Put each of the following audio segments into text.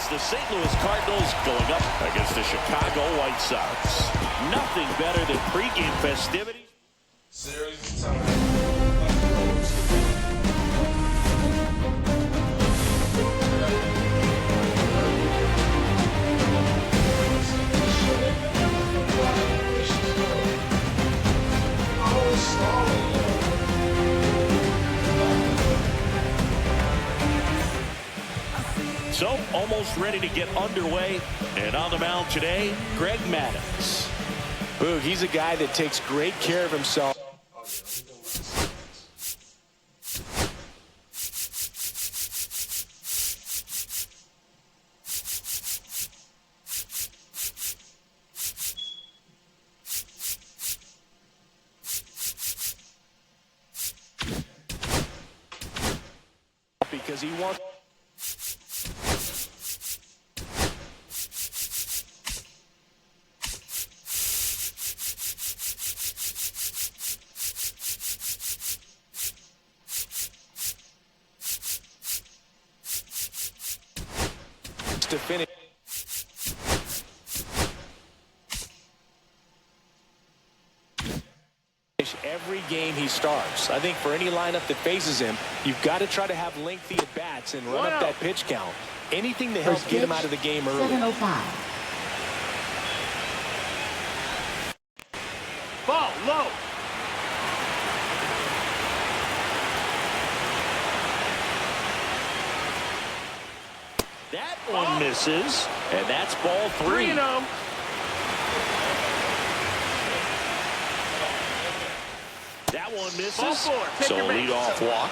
the St. Louis Cardinals going up against the Chicago White Sox. Nothing better than pregame festivities. Series time. So, almost ready to get underway. And on the mound today, Greg Maddux. Boog, he's a guy that takes great care of himself. Because he wants... to finish. Every game he starts. I think for any lineup that faces him, you've got to try to have lengthy at-bats and run up that pitch count. Anything to help get him out of the game early. 7:05. Ball low. That one misses, and that's ball 3. 3-0. That one misses. Ball 4. Take So your a base. leadoff walk.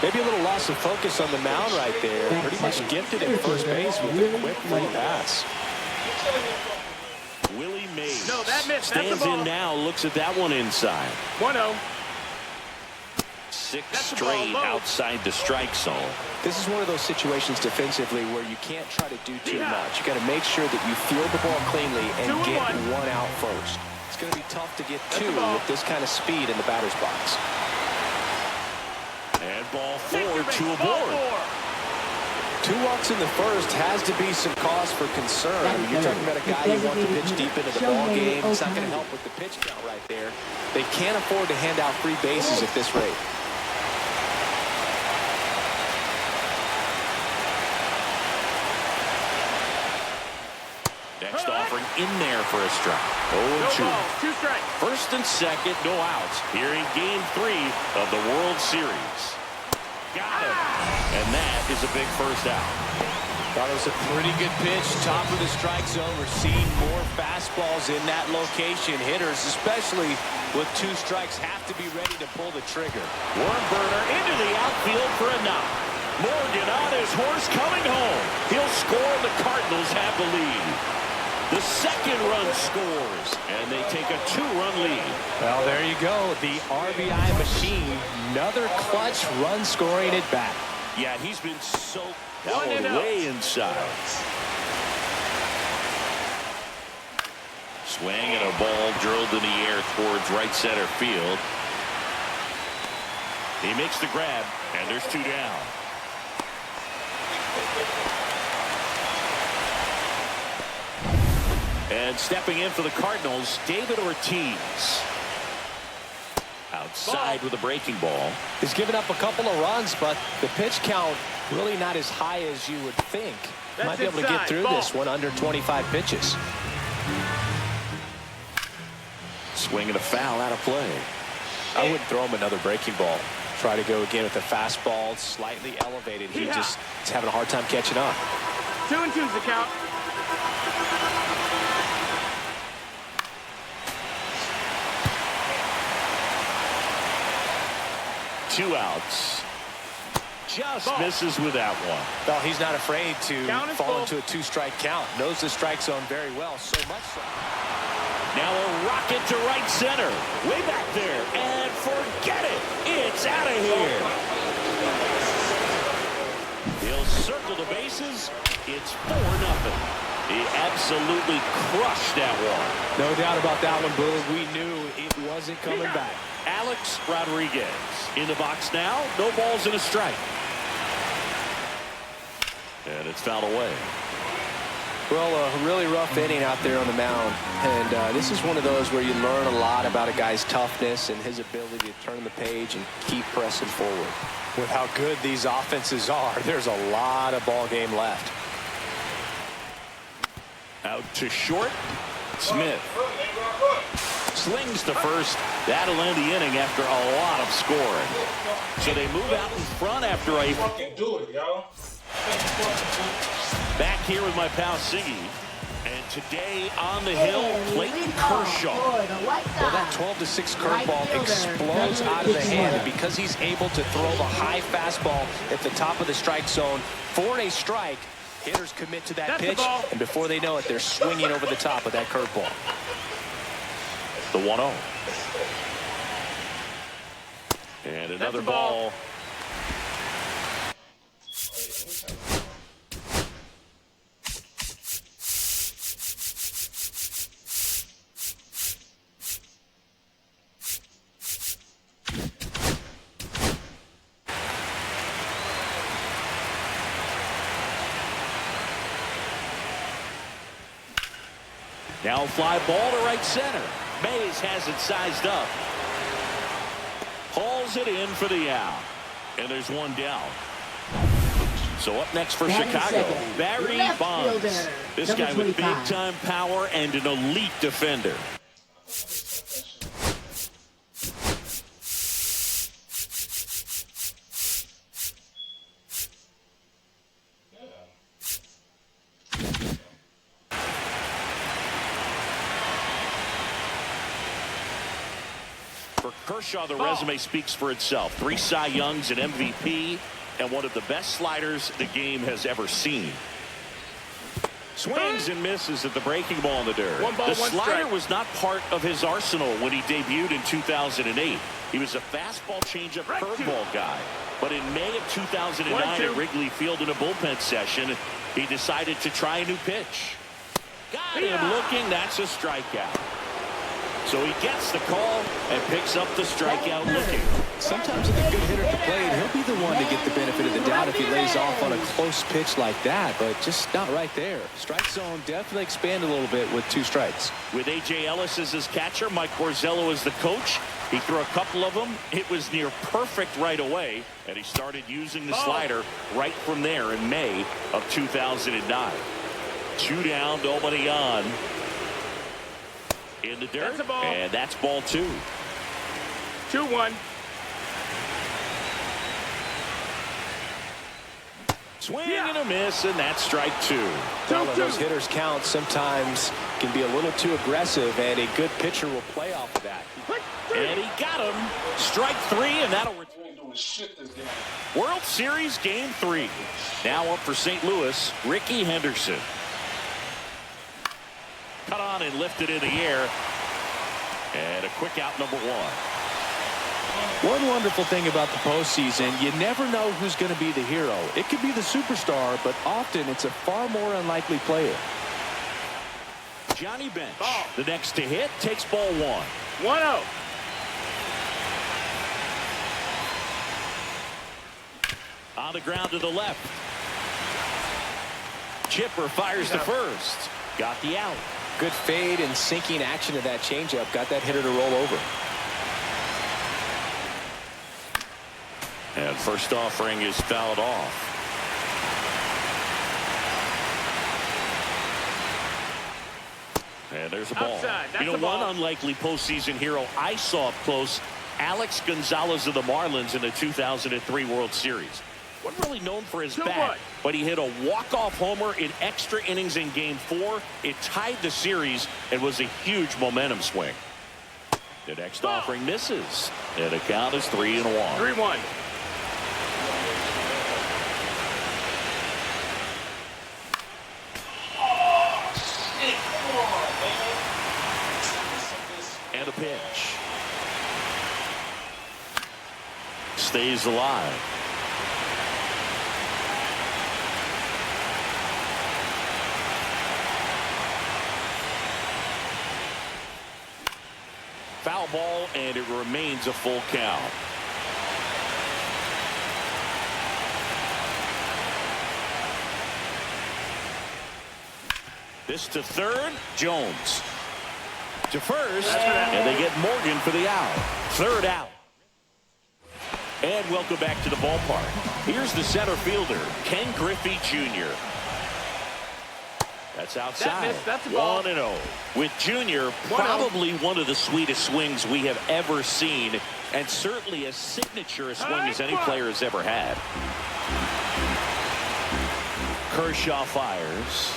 Maybe a little loss of focus on the mound right there. Pretty much gifted at first base with a quick free pass. Willie Mays No, that missed. That's the stands ball. in now, looks at that one inside. 1-0. 6 That's the ball, straight low. outside the strike zone. This is one of those situations defensively where you can't try to do too Yeah. much. You got to make sure that you field the ball cleanly and 2 and get 1. one out first. It's going to be tough to get That's 2 the ball. with this kind of speed in the batter's box. And ball Take 4 your base. to a Ball board. 4. 2 walks in the first has to be some cause for concern. I mean, you're talking about a guy you want to pitch deep into the ball game. It's not going to help with the pitch count right there. They can't afford to hand out free bases at this rate. Next offering in there for a strike. No 0-2. balls. 2 strikes. First and second, no outs. Here in game 3 of the World Series. Got him. And that is a big first out. Thought it was a pretty good pitch. Top of the strike zone. We're seeing more fastballs in that location. Hitters, especially with 2 strikes, have to be ready to pull the trigger. Worm burner into the outfield for a knock. Morgan on his horse coming home. He'll score. The Cardinals have the lead. The second run scores, and they take a 2-run lead. Well, there you go. The RBI machine. Another clutch run scoring at bat. Yeah, he's been so... That 1-0. one way inside. Swing and a ball drilled in the air towards right center field. He makes the grab, and there's 2 down. And stepping in for the Cardinals, David Ortiz. Outside with a breaking ball. He's given up a couple of runs, but the pitch count really not as high as you would think. That's Might be able to get inside. through Ball. this one under 25 pitches. Swing and a foul out of play. I wouldn't throw him another breaking ball. Try to go again with the fastball slightly elevated. He just is having a hard time catching up. 2-2's the count. Two outs. Just misses with that one. Well, he's not afraid to Count is fall full. into a 2-strike count. Knows the strike zone very well, so much so. Now a rocket to right center. Way back there. And forget it. It's out of here. He'll circle the bases. It's 4-0. He absolutely crushed that one. No doubt about that one, Boog. We knew it wasn't coming back. Alex Rodriguez in the box now. No balls and a strike. And it's fouled away. Well, a really rough inning out there on the mound. And this is one of those where you learn a lot about a guy's toughness and his ability to turn the page and keep pressing forward. With how good these offenses are, there's a lot of ball game left. Out to short. Smith slings to first. That'll end the inning after a lot of scoring. So they move out in front after a... Do it, y'all. Back here with my pal Siggy. And today on the hill, Clayton Kershaw. Well, that 12-6 curveball explodes out of the hand. And because he's able to throw the high fastball at the top of the strike zone for a strike, hitters commit to that pitch, and before they know it, they're swinging over the top of that curveball. The 1-0. And another ball. Now fly ball to right center. Mays has it sized up. Hauls it in for the out. And there's one down. So up next for Chicago, Barry Bonds. This guy with big-time power and an elite defender. For Kershaw, the resume speaks for itself. 3 Cy Youngs, an MVP, and one of the best sliders the game has ever seen. Swings and misses at the breaking ball in the dirt. The slider was not part of his arsenal when he debuted in 2008. He was a fastball, changeup, curveball guy. But in May of 2009 at Wrigley Field in a bullpen session, he decided to try a new pitch. Got him looking. That's a strikeout. So he gets the call and picks up the strikeout looking. Sometimes with a good hitter at the plate, he'll be the one to get the benefit of the doubt if he lays off on a close pitch like that, but just not right there. Strike zone definitely expanded a little bit with 2 strikes. With A.J. Ellis as his catcher, Mike Borzello as the coach, he threw a couple of them. It was near perfect right away, and he started using the slider right from there in May of 2009. 2 down, nobody on. In the dirt, and that's ball 2. 2-1. Swing and a miss, and that's strike 2. Well, those hitters count sometimes can be a little too aggressive, and a good pitcher will play off of that. And he got him. Strike 3, and that'll return. World Series Game 3. Now up for St. Louis, Ricky Henderson. Cut on and lifted in the air. And a quick out, number 1. One wonderful thing about the postseason, you never know who's going to be the hero. It could be the superstar, but often it's a far more unlikely player. Johnny Bench, the next to hit, takes ball 1. 1-0. On the ground to the left. Chipper fires to first. Got the out. Good fade and sinking action of that changeup. Got that hitter to roll over. And first offering is fouled off. And there's a ball. Outside. You know, one unlikely postseason hero I saw up close, Alex Gonzalez of the Marlins in the 2003 World Series. Wasn't really known for his bat, but he hit a walk-off homer in extra innings in Game 4. It tied the series and was a huge momentum swing. The next offering misses, and the count is 3-1. 3-1. And a pitch. Stays alive. Foul ball, and it remains a full count. This to third, Jones. To first, and they get Morgan for the out. Third out. And welcome back to the ballpark. Here's the center fielder, Ken Griffey Jr. That's outside. That's a ball. 1-0. With Jr. probably one of the sweetest swings we have ever seen, and certainly as signature a swing as any player has ever had. Kershaw fires.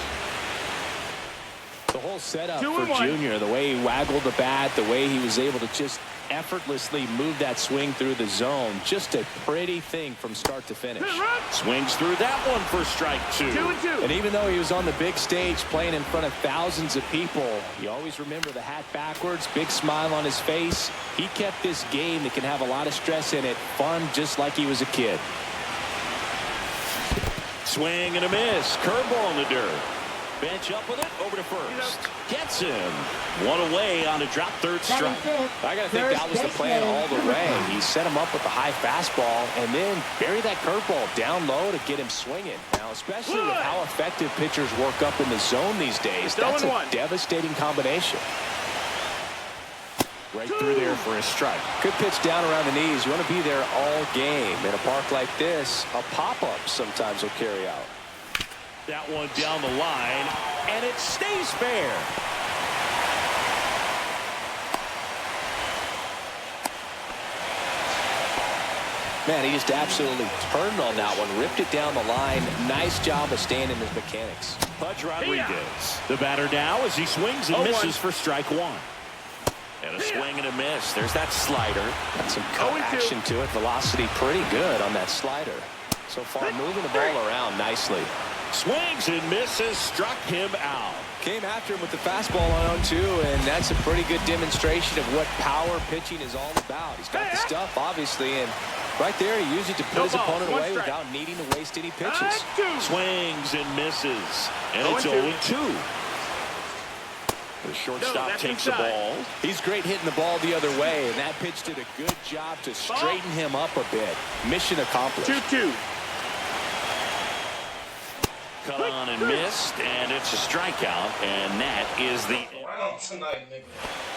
The whole setup for Junior, the way he waggled the bat, the way he was able to just effortlessly move that swing through the zone. Just a pretty thing from start to finish. Swings through that one for strike 2. 2-2. And even though he was on the big stage playing in front of thousands of people, you always remember the hat backwards, big smile on his face. He kept this game that can have a lot of stress in it fun, just like he was a kid. Swing and a miss. Curveball in the dirt. Bench up with it. Over to first. Gets him. One away on a drop third strike. I got to think that was the plan all the way. He set him up with the high fastball and then bury that curveball down low to get him swinging. Now, especially with how effective pitchers work up in the zone these days, that's a devastating combination. Right through there for a strike. Good pitch down around the knees. You want to be there all game. In a park like this, a pop-up sometimes will carry out. That one down the line, and it stays fair. Man, he just absolutely turned on that one, ripped it down the line. Nice job of staying in his mechanics. Pudge Rodriguez, the batter now as he swings and misses for strike 1. And a swing and a miss. There's that slider. Got some cut action to it. Velocity pretty good on that slider. So far, moving the ball around nicely. Swings and misses, struck him out. Came after him with the fastball on 0-2, and that's a pretty good demonstration of what power pitching is all about. He's got the stuff, obviously, and right there he used it to put his opponent away without needing to waste any pitches. Swings and misses, and it's 0-2. The shortstop takes the ball. He's great hitting the ball the other way, and that pitch did a good job to straighten him up a bit. Mission accomplished. 2-2. Cut on and missed, and it's a strikeout, and that is the tonight, nigga.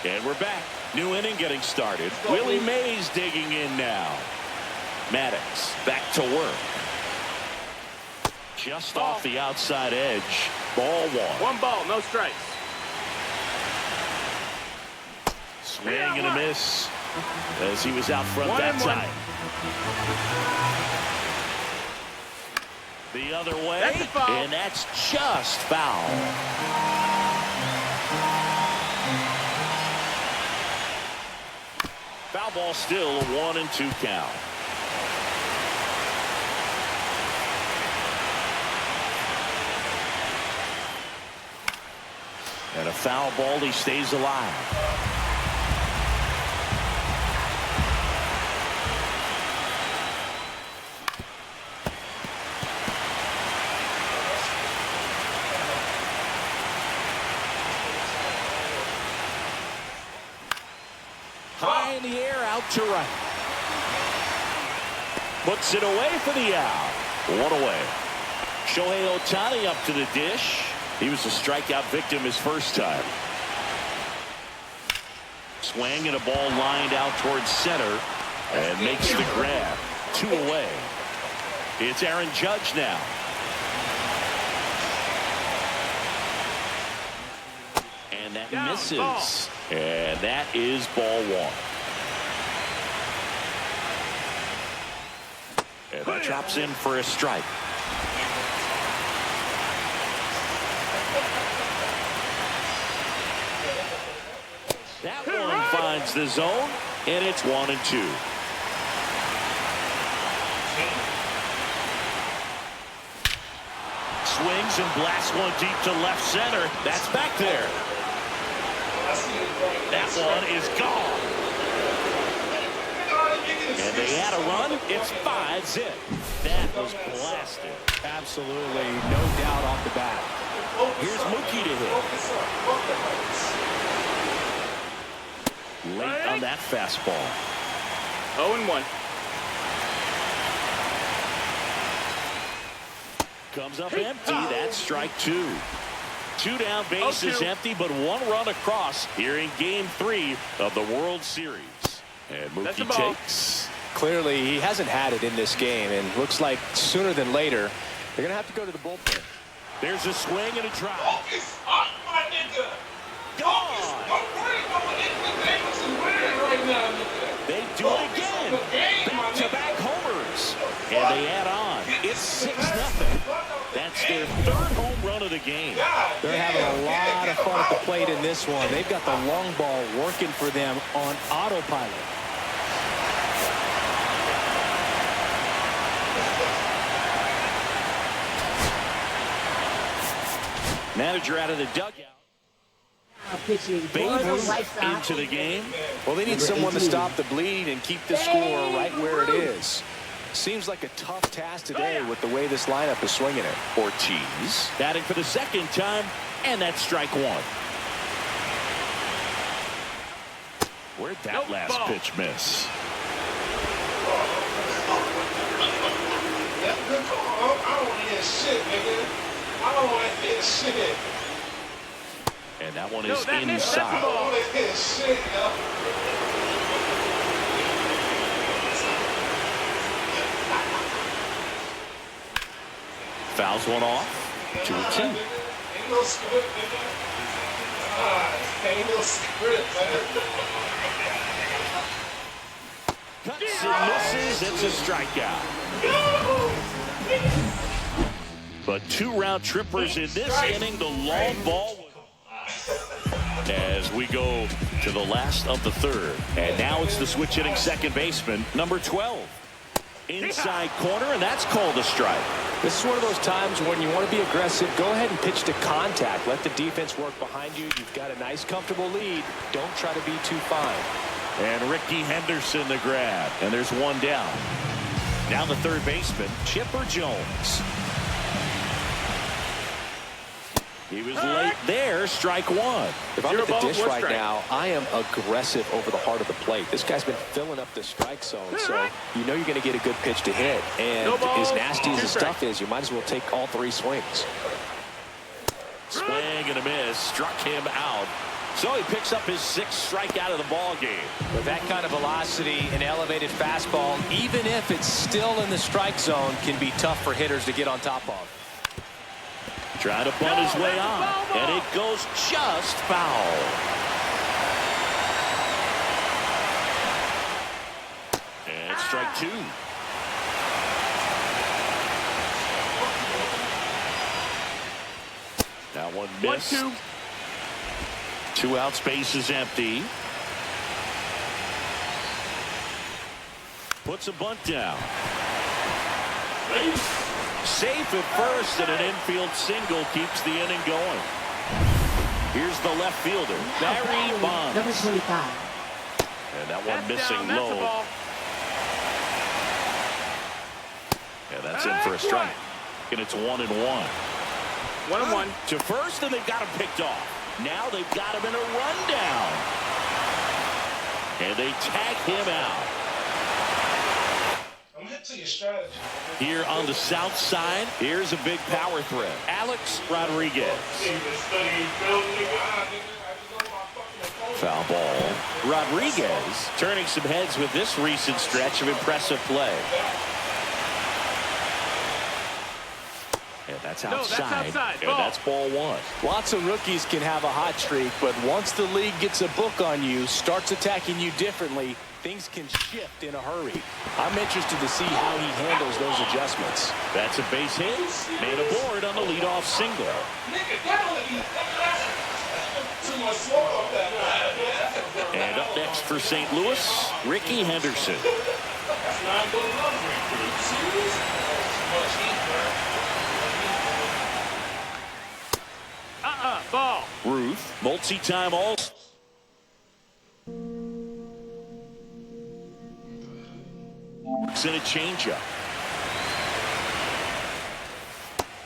And we're back. New inning getting started. Willie Mays digging in now. Maddox back to work. Just off the outside edge. Ball 1. 1 ball, no strikes. Swing and a miss as he was out front that time. The other way, and that's just foul. Foul ball still, a 1-2 count. And a foul ball, he stays alive. High in the air, out to right. Puts it away for the out. 1 away. Shohei Ohtani up to the dish. He was a strikeout victim his first time. Swing and a ball lined out towards center and makes the grab. 2 away. It's Aaron Judge now. And that misses. And that is ball 1. And that drops in for a strike. That one finds the zone, and it's 1-2. Swings and blasts one deep to left center. That's back there. That one is gone. And they had a run. It's 5-zip. That was blasted. Absolutely, no doubt off the bat. Here's Mookie to hit. Late on that fastball. 0-1. Comes up empty. That's strike 2. Two down, bases empty, but one run across here in Game 3 of the World Series. And Mookie takes. Clearly, he hasn't had it in this game, and looks like sooner than later, they're going to have to go to the bullpen. There's a swing and a drive. Focus on my nigga. Gone. They do it again. Back-to-back homers. And they add on. It's 6-0. That's their third home run of the game. They're having a lot of fun at the plate in this one. They've got the long ball working for them on autopilot. Manager out of the dugout. Babe into the game. Well, they need someone to stop the bleed and keep the score right where it is. Seems like a tough task today with the way this lineup is swinging it. Ortiz batting for the second time, and that's strike one. Where'd that last pitch miss? I don't want to hear shit, nigga. I don't want to hear shit. And that one is inside. I don't want to hear shit, yo. Fouls one off. 2-2. Ain't no script, nigga. Ain't no script, man. Cuts and misses. It's a strikeout. But two round trippers in this inning. The long ball. As we go to the last of the third. And now it's the switch hitting second baseman, number 12. Inside corner, and that's called a strike. This is one of those times when you want to be aggressive. Go ahead and pitch to contact. Let the defense work behind you. You've got a nice, comfortable lead. Don't try to be too fine. And Ricky Henderson the grab. And there's one down. Now the third baseman, Chipper Jones. He was late there, strike one. If I'm at the dish right now, I am aggressive over the heart of the plate. This guy's been filling up the strike zone, so you know you're going to get a good pitch to hit. And as nasty as the stuff is, you might as well take all three swings. Swing and a miss, struck him out. So he picks up his sixth strikeout of the ball game. With that kind of velocity, an elevated fastball, even if it's still in the strike zone, can be tough for hitters to get on top of. Trying to bunt his way on, and it goes just foul. And strike two. Now one missed. 1-2. 2 out, space is empty. Puts a bunt down. Safe at first, and an infield single keeps the inning going. Here's the left fielder, Barry Bonds. Number 25. And that one missing low. And that's in for a strike. And it's 1-1. 1-1. To first, and they've got him picked off. Now they've got him in a rundown. And they tag him out. I'm hit to your strategy. Here on the south side, here's a big power threat. Alex Rodriguez. Foul ball. Rodriguez turning some heads with this recent stretch of impressive play. And that's outside. And that's ball one. Lots of rookies can have a hot streak, but once the league gets a book on you, starts attacking you differently, things can shift in a hurry. I'm interested to see how he handles those adjustments. That's a base hit. Man aboard on the leadoff single. And up next for St. Louis, Ricky Henderson. Ball. Ruth, multi-time all. In a changeup.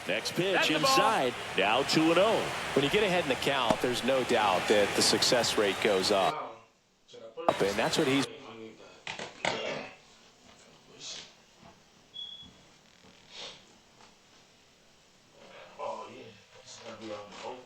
Next pitch inside. Now 2-0. When you get ahead in the count, there's no doubt that the success rate goes up. And that's what he's. Oh, yeah. It's gonna be on the open.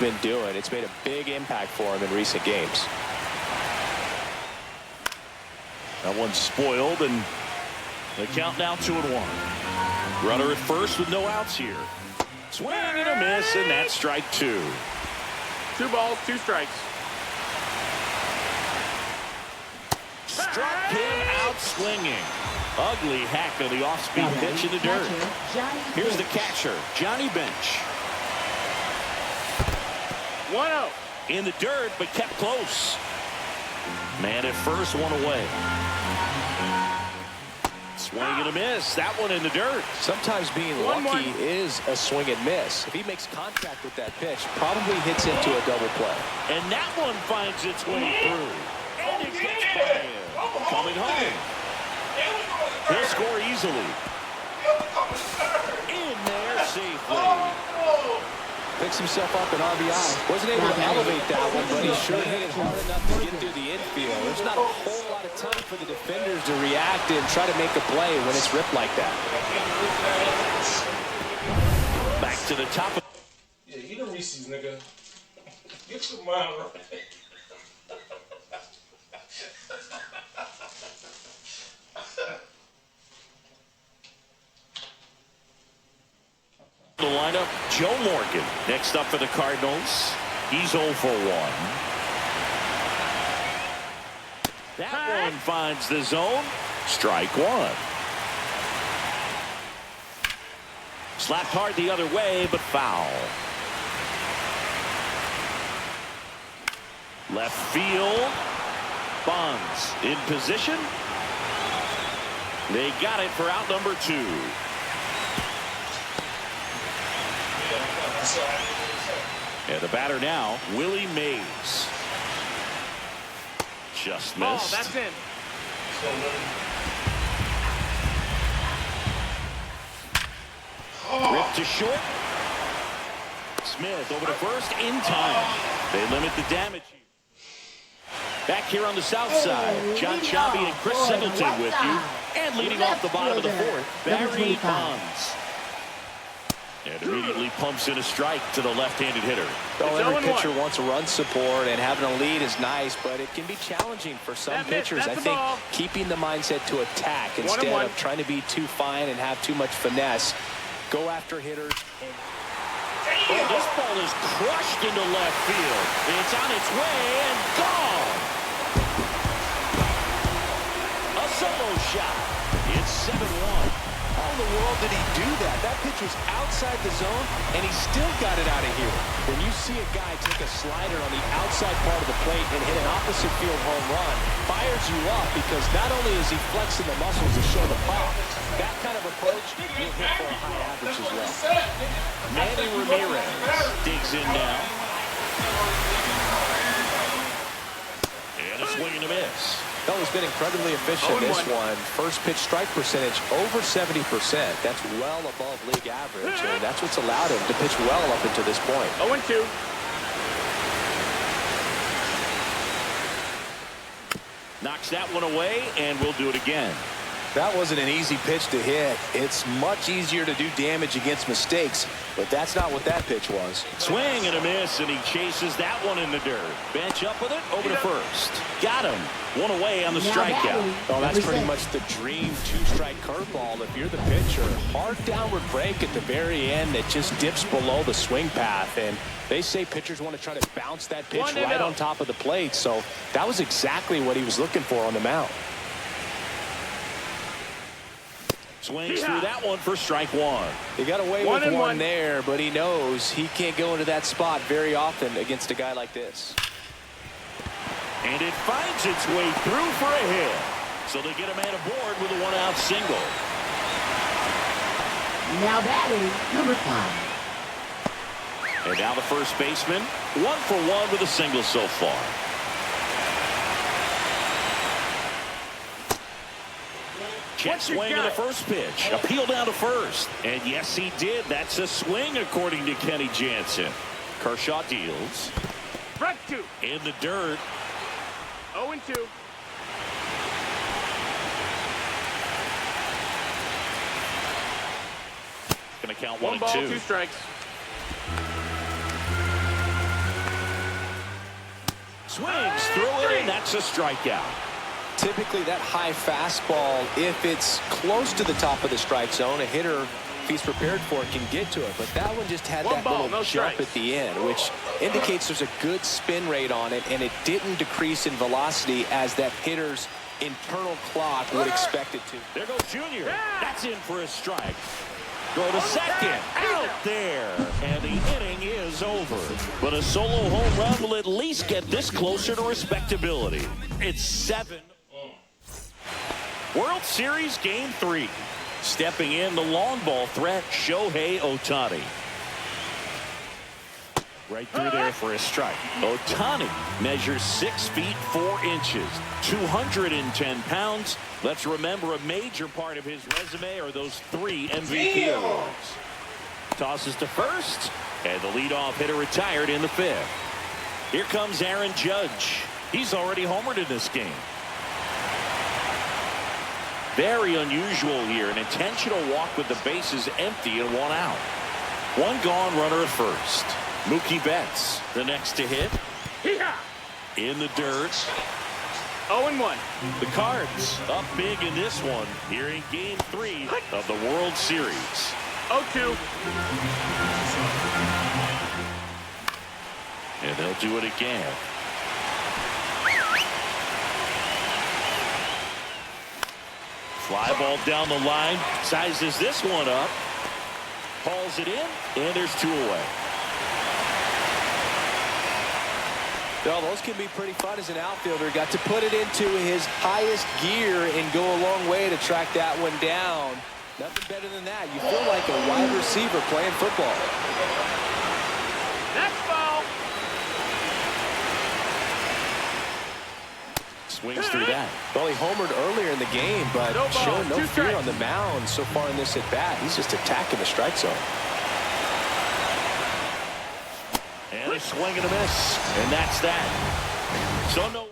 been doing. It's made a big impact for him in recent games. That one's spoiled, and the count now 2-1. Runner at first with no outs here. Swing and a miss, and that's strike 2. 2 balls, 2 strikes. Struck him out swinging. Ugly hack on the off-speed pitch in the dirt. Here's the catcher, Johnny Bench. 1-0. In the dirt, but kept close. Man at first, one away. Swing and a miss. That one in the dirt. Sometimes being lucky is a swing and miss. If he makes contact with that pitch, probably hits into a double play. And that one finds its way through. And it gets by him. Coming home. He'll score easily. In there safely. Picks himself up an RBI. Wasn't able to elevate that one, but he sure hit it hard enough to get through the infield. There's not a whole lot of time for the defenders to react and try to make a play when it's ripped like that. Back to the top of. Yeah, you the Reese's, nigga. Get your mind right. The lineup, Joe Morgan. Next up for the Cardinals. He's 0 for 1. That one finds the zone. Strike 1. Slapped hard the other way, but foul. Left field. Bonds in position. They got it for out number 2. And the batter now, Willie Mays. Just missed. Oh, that's in. Ripped to short. Smith over to first in time. They limit the damage. Back here on the south side, John Shabby and Chris Singleton with you. And leading off the bottom of the 4th, Barry Bonds. And immediately pumps in a strike to the left-handed hitter. Oh, every pitcher wants a run support, and having a lead is nice, but it can be challenging for some pitchers. I think keeping the mindset to attack instead of trying to be too fine and have too much finesse. Go after hitters. Oh, this ball is crushed into left field. It's on its way and gone. A solo shot. It's 7-1. How in the world did he do that? That pitch was outside the zone, and he still got it out of here. When you see a guy take a slider on the outside part of the plate and hit an opposite field home run, fires you up because not only is he flexing the muscles to show the pop, that kind of approach, you'll hit for a high average as well. Manny Ramirez digs in now. And a swing and a miss. He's been incredibly efficient this one. First pitch strike percentage over 70%. That's well above league average, and that's what's allowed him to pitch well up until this point. 0-2. Knocks that one away, and we'll do it again. That wasn't an easy pitch to hit. It's much easier to do damage against mistakes, but that's not what that pitch was. Swing and a miss, and he chases that one in the dirt. Bench up with it, over to first. Got him. One away on the strikeout. Oh, that's pretty much the dream two-strike curveball if you're the pitcher. Hard downward break at the very end that just dips below the swing path, and they say pitchers want to try to bounce that pitch right on top of the plate, so that was exactly what he was looking for on the mound. Swings through that one for strike 1. He got away with one there, but he knows he can't go into that spot very often against a guy like this. And it finds its way through for a hit. So they get a man aboard with a one-out single. Now batting, number 5. And now the first baseman, 1 for 1 with a single so far. Check swing in the first pitch. Appeal down to first. And yes, he did. That's a swing, according to Kenny Jansen. Kershaw deals. Front 2. In the dirt. 0-2. Going to count 1 1 ball, and 2. 2 strikes. Swings through it, and that's a strikeout. Typically, that high fastball, if it's close to the top of the strike zone, a hitter, if he's prepared for it, can get to it. But that one just had that little jump at the end, which indicates there's a good spin rate on it, and it didn't decrease in velocity as that hitter's internal clock would expect it to. There goes Junior. That's in for a strike. Go to second. Out there. And the inning is over. But a solo home run will at least get this closer to respectability. It's 7. World Series Game 3. Stepping in the long ball threat, Shohei Ohtani. Right through there for a strike. Ohtani measures 6 feet 4 inches, 210 pounds. Let's remember a major part of his resume are those 3 MVP awards. Tosses to first, and the leadoff hitter retired in the 5th. Here comes Aaron Judge. He's already homered in this game. Very unusual here. An intentional walk with the bases empty and 1 out. 1 gone, runner at first. Mookie Betts, the next to hit. In the dirt. 0-1. The Cards up big in this one here in Game 3 of the World Series. 0-2. And they'll do it again. Fly ball down the line. Sizes this one up. Hauls it in. And there's 2 away. Well, those can be pretty fun as an outfielder. Got to put it into his highest gear and go a long way to track that one down. Nothing better than that. You feel like a wide receiver playing football. Next ball. Swings through that. Well, he homered earlier in the game, but showing no fear on the mound so far in this at-bat. He's just attacking the strike zone. And a swing and a miss. And that's that. So no run.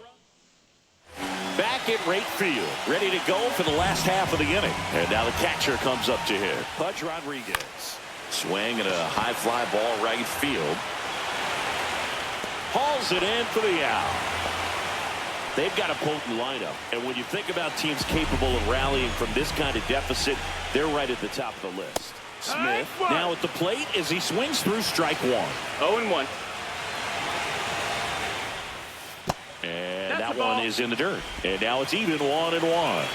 Back at right field. Ready to go for the last half of the inning. And now the catcher comes up to hit. Pudge Rodriguez. Swing and a high fly ball right field. Hauls it in for the out. They've got a potent lineup. And when you think about teams capable of rallying from this kind of deficit, they're right at the top of the list. Smith now at the plate as he swings through strike 1. 0-1. And that one is in the dirt. And now it's even 1-1.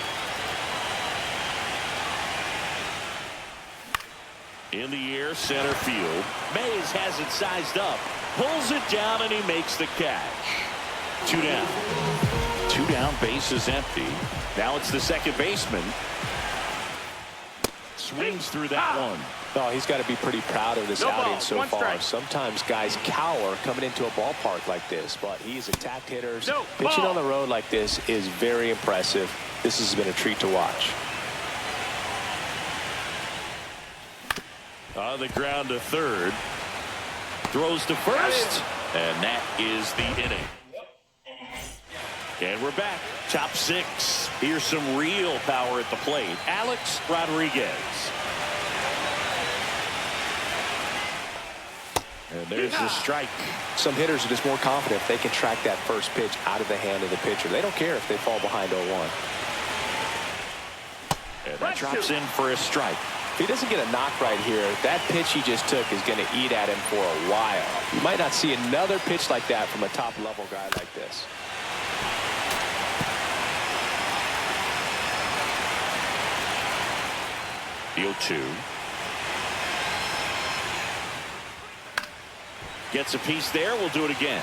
In the air, center field. Mays has it sized up. Pulls it down and he makes the catch. 2 down. 2 down, base is empty. Now it's the second baseman. Swings through that one. Oh, he's got to be pretty proud of this outing so far. Sometimes guys cower coming into a ballpark like this, but he's attacked hitters. Pitching on the road like this is very impressive. This has been a treat to watch. On the ground to third. Throws to first. And that is the inning. And we're back. Top 6. Here's some real power at the plate. Alex Rodriguez. And there's the strike. Some hitters are just more confident if they can track that first pitch out of the hand of the pitcher. They don't care if they fall behind 0-1. And that drops in for a strike. If he doesn't get a knock right here, that pitch he just took is going to eat at him for a while. You might not see another pitch like that from a top-level guy like this. The 0-2. Gets a piece there. We'll do it again.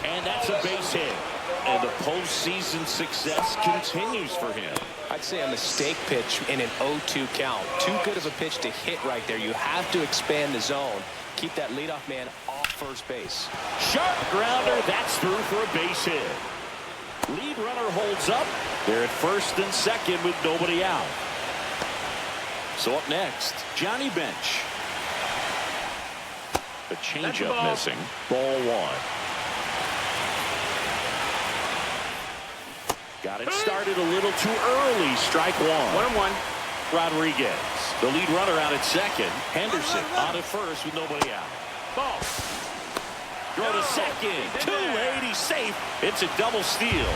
And that's a base hit. And the postseason success continues for him. I'd say a mistake pitch in an 0-2 count. Too good of a pitch to hit right there. You have to expand the zone. Keep that leadoff man off first base. Sharp grounder. That's through for a base hit. Lead runner holds up. They're at first and second with nobody out. So up next, Johnny Bench. The changeup missing. Ball 1. Got it started a little too early. Strike one. 1-1. Rodriguez, the lead runner out at second. Henderson on at first with nobody out. Ball. Throw to second. Too late. He's safe. It's a double steal.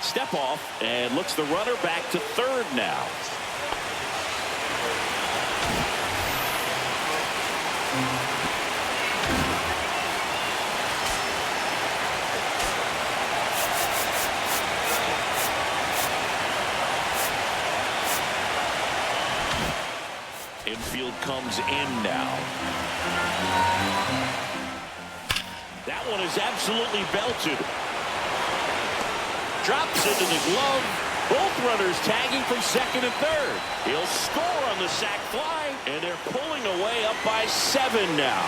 Step off and looks the runner back to third now. Infield comes in now. That one is absolutely belted. Drops into the glove. Both runners tagging from second and third. He'll score on the sac fly, and they're pulling away up by 7 now.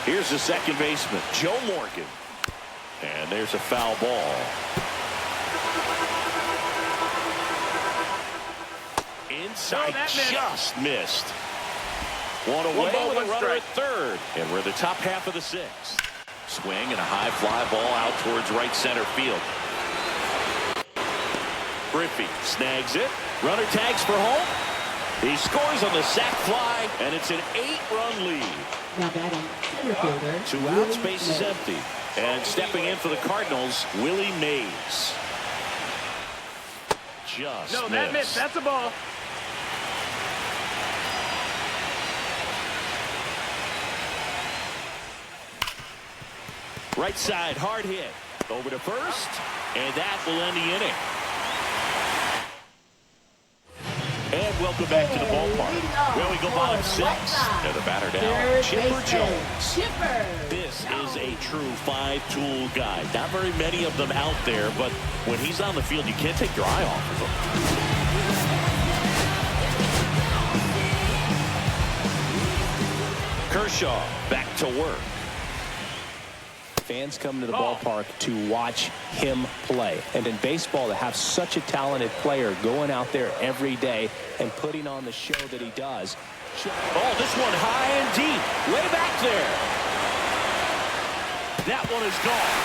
Here's the second baseman, Joe Morgan. And there's a foul ball. Inside, just missed. One away with a runner at third. And we're in the top half of the 6th. Swing and a high fly ball out towards right center field. Griffey snags it. Runner tags for home. He scores on the sac fly, and it's an 8-run lead. Now batting center fielder. 2 outs, base is empty. And stepping in for the Cardinals, Willie Mays. Just No, that missed. That's a ball. Right side, hard hit. Over to first, and that will end the inning. And welcome back to the ballpark, where we go bottom 6. And the batter now, Chipper Jones. This is a true 5-tool guy. Not very many of them out there, but when he's on the field, you can't take your eye off of him. Kershaw back to work. Fans come to the ballpark to watch him play. And in baseball, to have such a talented player going out there every day and putting on the show that he does. Oh, this one high and deep. Way back there. That one is gone.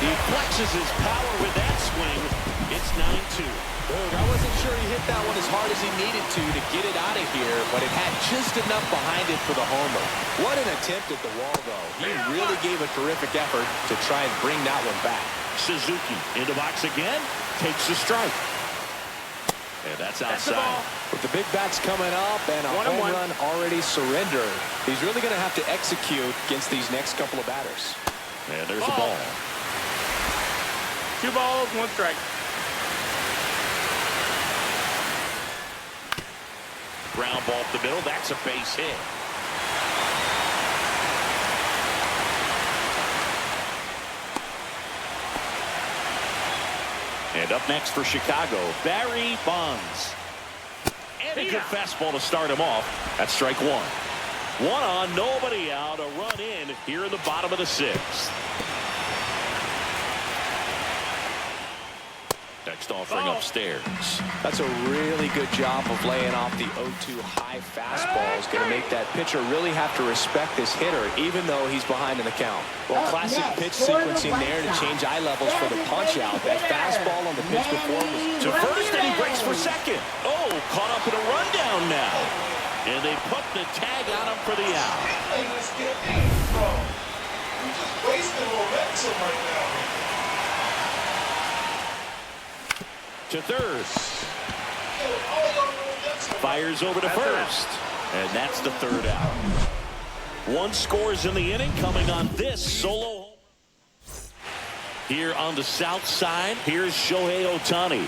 He flexes his power with that swing. It's 9-2. I wasn't sure he hit that one as hard as he needed to get it out of here, but it had just enough behind it for the homer. What an attempt at the wall, though. He really gave a terrific effort to try and bring that one back. Suzuki into box again, takes the strike. And that's outside. With the big bats coming up and a home run already surrendered, he's really going to have to execute against these next couple of batters. And there's a ball. 2 balls, 1 strike. Ground ball up the middle. That's a base hit. And up next for Chicago, Barry Bonds. And a good fastball to start him off. That's strike 1. 1 on, nobody out. A run in here in the bottom of the 6th. Next offering upstairs. That's a really good job of laying off the 0-2 high fastball. Is going to make that pitcher really have to respect this hitter, even though he's behind in the count. Well, classic pitch sequencing there to change eye levels for the punch out. That fastball on the pitch before was to first, and he breaks for second. Oh, caught up in a rundown now. And they put the tag on him for the out. You're just wasting momentum right now. To third. Fires over to first. And that's the 3rd out. 1 scores in the inning coming on this solo. Here on the south side, here's Shohei Ohtani.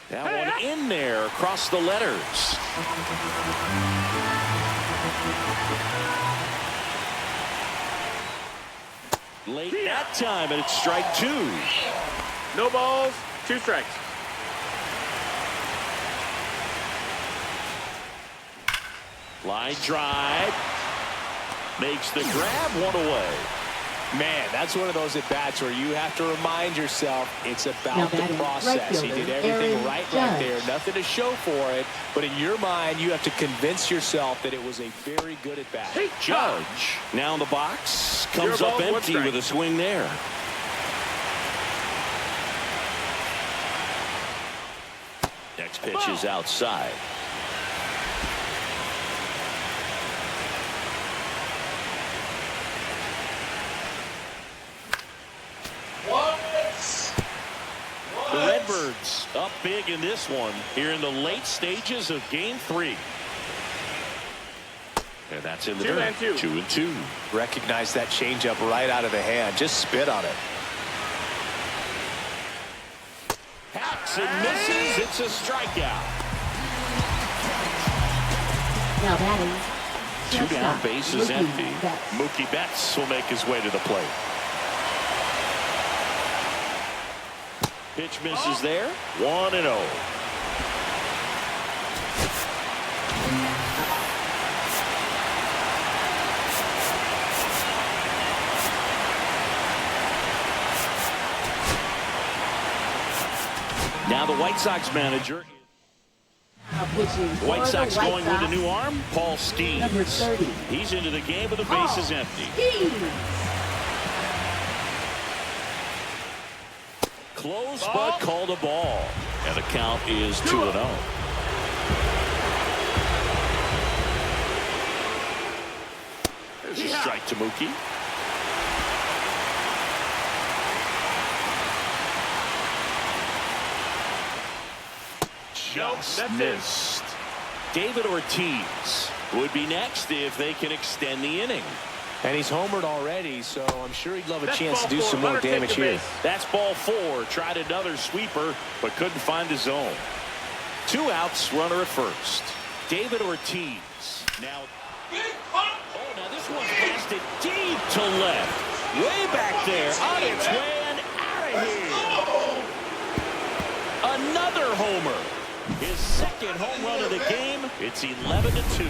That one in there across the letters. Late that time, and it's strike 2. No balls, 2 strikes. Line drive. Makes the grab, 1 away. Man, that's one of those at-bats where you have to remind yourself it's about the batting, process. right He did fielder, everything Aaron right Judge. there. Nothing to show for it. But in your mind, you have to convince yourself that it was a very good at-bat. Judge now in the box. Comes Zero up balls, one empty strike. with a swing there. Next pitch is outside. The Redbirds up big in this one here in the late stages of game 3. And that's in the dirt. 2-2. Recognize that changeup right out of the hand. Just spit on it. Hacks and misses. It's a strikeout. Now batting. 2 down, shortstop, bases Mookie empty. Betts. Mookie Betts will make his way to the plate. Pitch misses there. 1-0. Now the White Sox manager. Now pitching The for White Sox the White going with a Sox, new arm. Paul Skeens. number 30. He's into the game with the Paul bases empty. Skeens. Close but called a ball. And the count is 2-0. There's a strike to Mookie. Just that's it. missed. David Ortiz would be next if they can extend the inning. And he's homered already, so I'm sure he'd love a That's chance to ball do four. some more Runner take damage the here. base. That's ball 4. Tried another sweeper, but couldn't find the zone. 2 outs, runner at first. David Ortiz. Now, now this one's blasted deep to left. Way back there, on its way and out of here. Another homer. His second home run of the game. It's 11-2.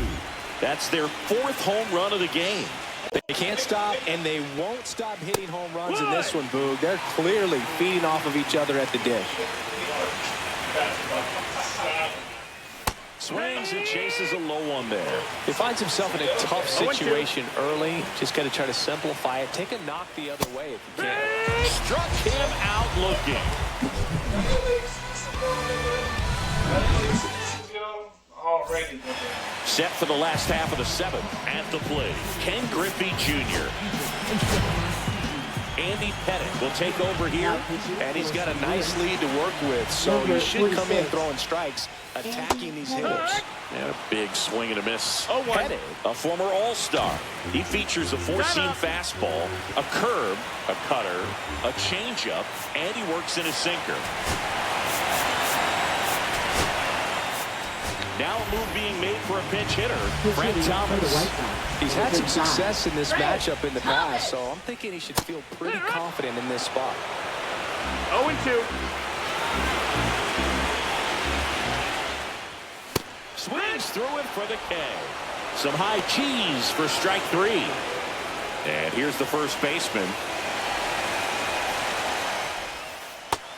That's their 4th home run of the game. They can't stop, and they won't stop hitting home runs in this one, Boog. They're clearly feeding off of each other at the dish. Swings and chases a low one there. He finds himself in a tough situation early. Just got to try to simplify it. Take a knock the other way if you can. Struck him out looking. Already. Set for the last half of the 7th. At the plate, Ken Griffey Jr. Andy Pettit will take over here. And he's got a nice lead to work with, so he should come in throwing strikes, attacking these hitters. And a big swing and a miss. Oh, one. Pettit, a former All-Star. He features a 4-seam fastball, a curve, a cutter, a changeup, and he works in a sinker. Now a move being made for a pinch hitter, Frank Thomas. He's had some success in this matchup in the past, so I'm thinking he should feel pretty confident in this spot. 0-2. Swings through it for the K. Some high cheese for strike 3. And here's the first baseman.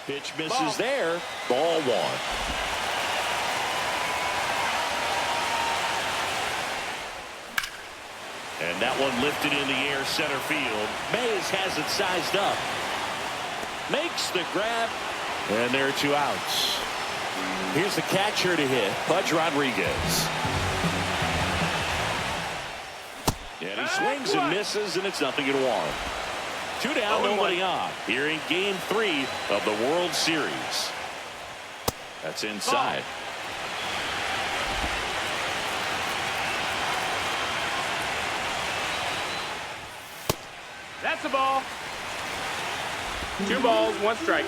Pitch misses there. Ball 1. And that one lifted in the air center field. Mays has it sized up. Makes the grab. And there are 2 outs. Here's the catcher to hit, Pudge Rodriguez. And he swings and misses, and it's 0-1. 2 down, nobody on. Here in game 3 of the World Series. That's inside. That's the ball. 2 balls, 1 strike.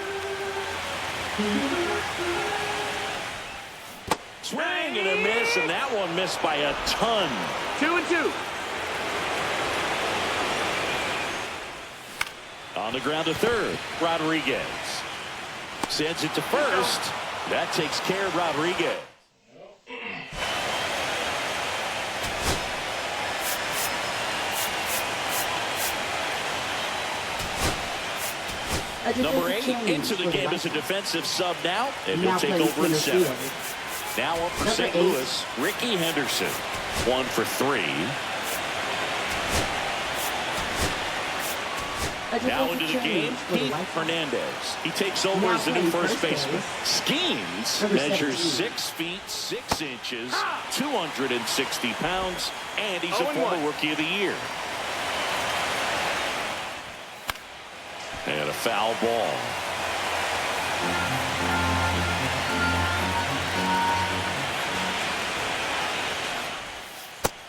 Swing and a miss, and that one missed by a ton. 2-2. On the ground to third, Rodriguez. Sends it to first. That takes care of Rodriguez. Number 8 into the game as a defensive sub now, and he'll take over in 7. Now up for St. Louis, Ricky Henderson. 1 for 3. Now into the game, Pete Hernandez. He takes over as the new first baseman. Skeens measures 6 feet 6 inches, 260 pounds, and he's a former Rookie of the Year. And a foul ball.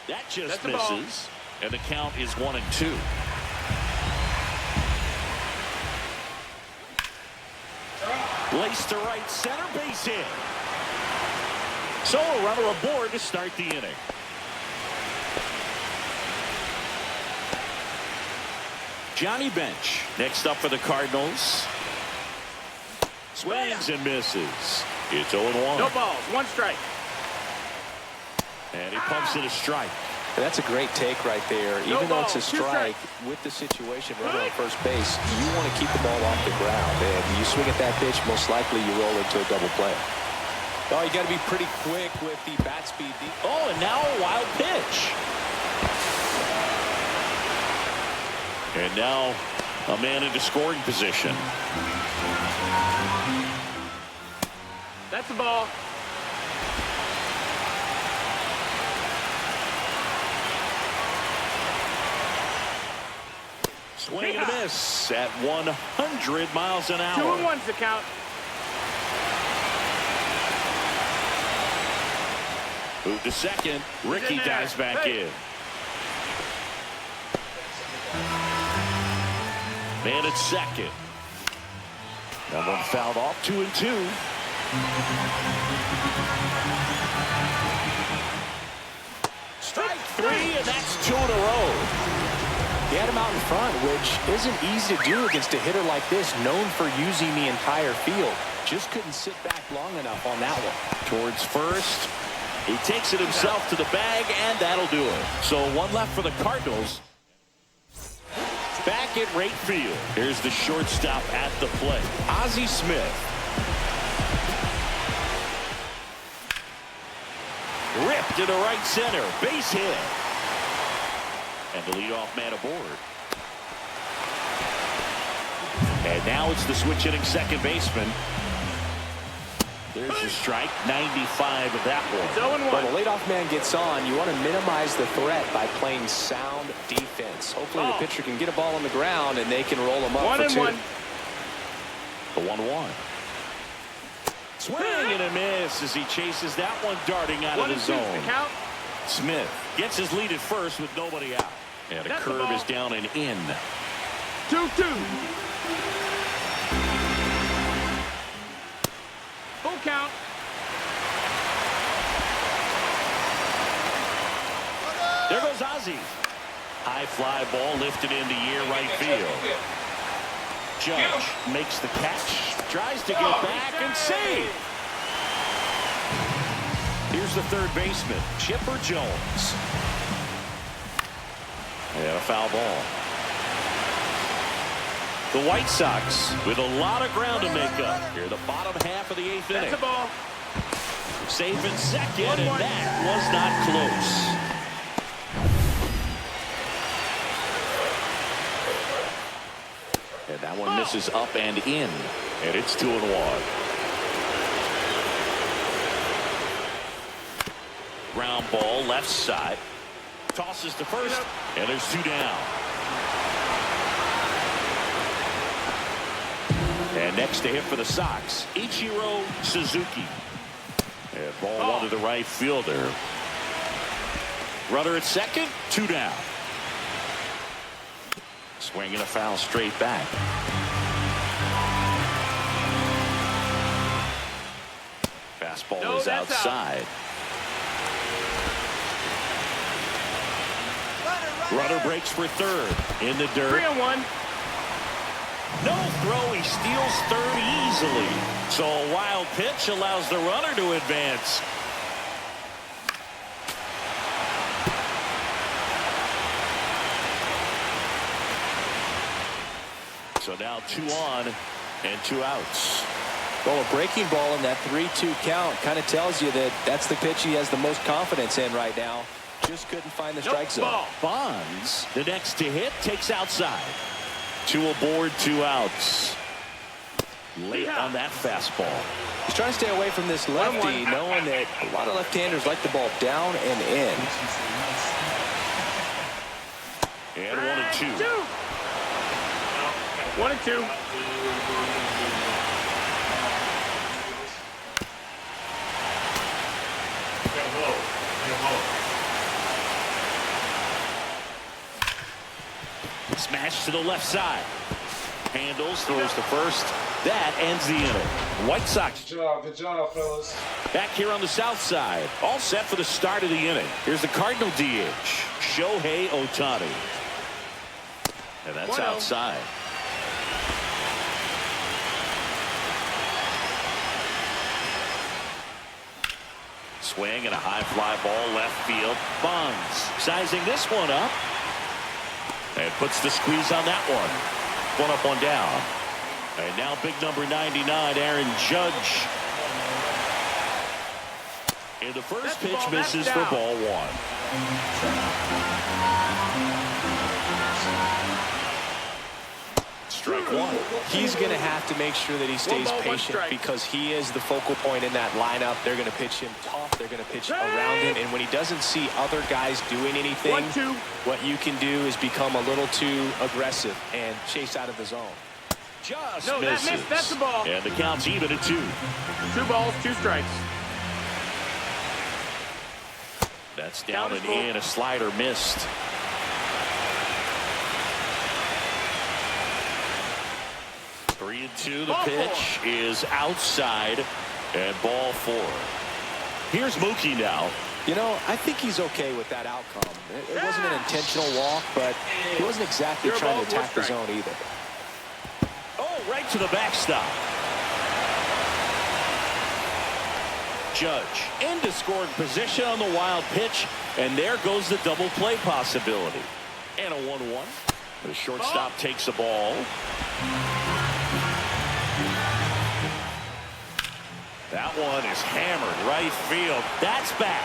That just misses, and the count is 1-2. Placed to right center, base hit. So a runner aboard to start the inning. Johnny Bench next up for the Cardinals. Swings and misses. It's 0-1. No balls, 1 strike. And he pumps it a strike. That's a great take right there. No Even though ball, it's a 2 strike, strikes. with the situation running on first base, you want to keep the ball off the ground. And you swing at that pitch, most likely you roll into a double play. Oh, you got to be pretty quick with the bat speed. Oh, and now a wild pitch. And now a man into scoring position. That's the ball. Swing and a miss at 100 miles an hour. 2-1's the count. Move to second. Ricky dives back in. Man at second. That one fouled off. 2-2. Strike 3, and that's 2 in a row. He had him out in front, which isn't easy to do against a hitter like this, known for using the entire field. Just couldn't sit back long enough on that one. Towards first. He takes it himself to the bag, and that'll do it. So 1 left for the Cardinals. Back at right field. Here's the shortstop at the plate, Ozzie Smith. Ripped into right center. Base hit. And the leadoff man aboard. And now it's the switch hitting second baseman. There's the strike. 95 of that one. When the leadoff man gets on, you want to minimize the threat by playing sound defense. Hopefully the pitcher can get a ball on the ground and they can roll him up for 2. The 1-1. Swing and a miss as he chases that one darting out of the zone. Smith gets his lead at first with nobody out. And a curve is down and in. 2-2. Full count. There goes Ozzie. High fly ball lifted into year right field. Judge makes the catch. Tries to get back and save. Here's the third baseman, Chipper Jones. And a foul ball. The White Sox with a lot of ground to make up here. The bottom half of the 8th inning. That's a ball. Safe in second, and that was not close. And that one misses up and in. And it's 2-1. Ground ball left side. Tosses to first. And there's 2 down. And next to hit for the Sox, Ichiro Suzuki. And ball 1 to the right fielder. Runner at second, 2 down. Swinging a foul straight back. Fastball is outside. Runner breaks for third in the dirt. 3-1. No throw. He steals third easily. So a wild pitch allows the runner to advance. So now Now 2 on and 2 outs. Well, a breaking ball in that 3-2 count kind of tells you that that's the pitch he has the most confidence in right now. Just couldn't find the strike zone. Ball. Bonds, the next to hit, takes outside. 2 aboard, 2 outs. Late on that fastball. He's trying to stay away from this lefty, knowing that a lot of left-handers like the ball down and in. And 1 and 2. 1 and 2. Smash to the left side. Handles, throws to first. That ends the inning. White Sox. Good job, fellas. Back here on the south side. All set for the start of the inning. Here's the Cardinal DH, Shohei Ohtani. And that's outside. Swing and a high fly ball left field. Bonds sizing this one up. And puts the squeeze on that one. 1 up, 1 down. And now big number 99, Aaron Judge. And the first pitch misses for ball 1. Strike 1. He's going to have to make sure that he stays patient because he is the focal point in that lineup. They're going to pitch him tough. They're going to pitch around him. And when he doesn't see other guys doing anything, what you can do is become a little too aggressive and chase out of the zone. Just No, misses. that missed. That's the ball. And the count's even at 2. 2 balls, 2 strikes. That's down and in. A slider missed. Three and 2. The pitch is outside. And ball 4. Here's Mookie now. You know, I think he's okay with that outcome. It wasn't an intentional walk, but he wasn't exactly trying to attack the zone either. Oh, right to the backstop. Judge into scoring position on the wild pitch, and there goes the double play possibility. And a 1-1. The shortstop takes the ball. That one is hammered right field. That's back.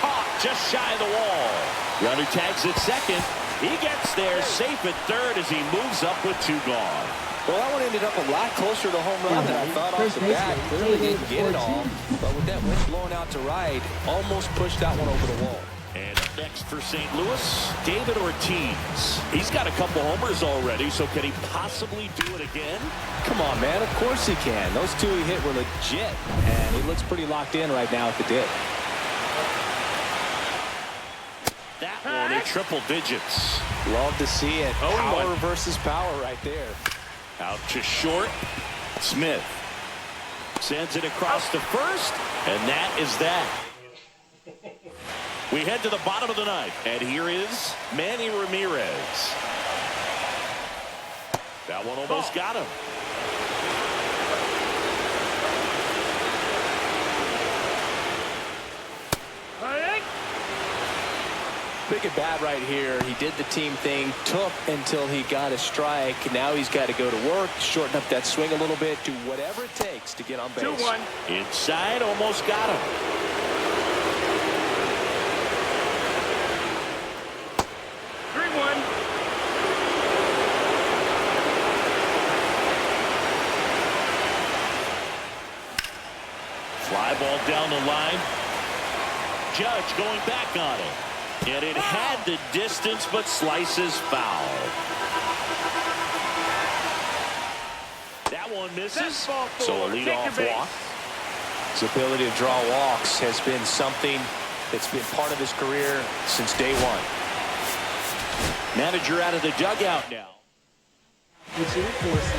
Caught just shy of the wall. Runner tags at second. He gets there safe at third as he moves up with 2 gone. Well, that one ended up a lot closer to home run than I thought off the bat. Clearly didn't get it all, but with that wind blowing out to right, almost pushed that one over the wall. And up next for St. Louis, David Ortiz. He's got a couple homers already, so can he possibly do it again? Come on, man. Of course he can. Those 2 he hit were legit, and he looks pretty locked in right now at the dip. That one in triple digits. Love to see it. Power versus power right there. Out to short. Smith sends it across to first, and that is that. We head to the bottom of the 9th, and here is Manny Ramirez. That one almost got him. Big at bat right here. He did the team thing, took until he got a strike. Now he's got to go to work, shorten up that swing a little bit, do whatever it takes to get on base. 2-1. Inside, almost got him. Fly ball down the line. Judge going back on it. And it had the distance, but slices foul. That one misses. So a leadoff walk. His ability to draw walks has been something that's been part of his career since day 1. Manager out of the dugout now.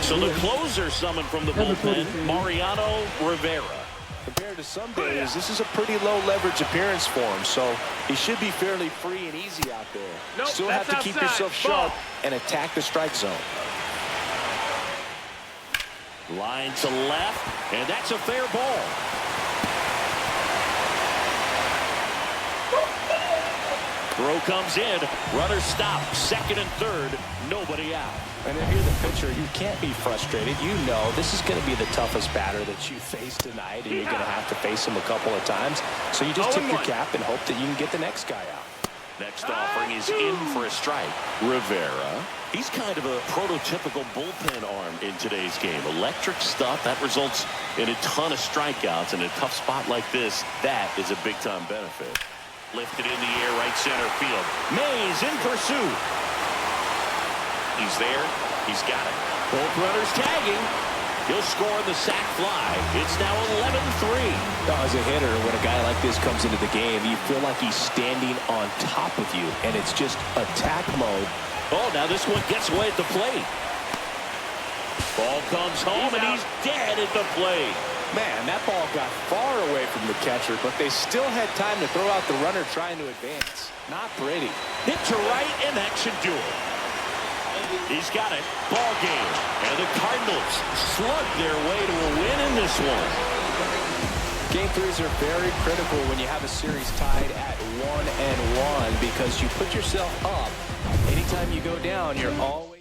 So the closer summoned from the bullpen, Mariano Rivera. Compared to some days, this is a pretty low leverage appearance for him, so he should be fairly free and easy out there. Still have to keep yourself sharp and attack the strike zone. Line to left, and that's a fair ball. Throw comes in. Runner stopped. Second and third. Nobody out. And if you're the pitcher, you can't be frustrated. You know this is going to be the toughest batter that you face tonight, and you're going to have to face him a couple of times. So you just tip your cap and hope that you can get the next guy out. Next offering is in for a strike. Rivera. He's kind of a prototypical bullpen arm in today's game. Electric stuff that results in a ton of strikeouts. In a tough spot like this, that is a big-time benefit. Lifted in the air, right center field. Mays in pursuit. He's there. He's got it. Both runners tagging. He'll score on the sac fly. It's now 11-3. As a hitter, when a guy like this comes into the game, you feel like he's standing on top of you, and it's just attack mode. Oh, now this one gets away at the plate. Ball comes home, and he's dead at the plate. Man, that ball got far away from the catcher, but they still had time to throw out the runner trying to advance. Not pretty. Hit to right, and that should do it. He's got it. Ball game. And the Cardinals slug their way to a win in this one. Game threes are very critical when you have a series tied at 1-1 because you put yourself up. Anytime you go down, you're always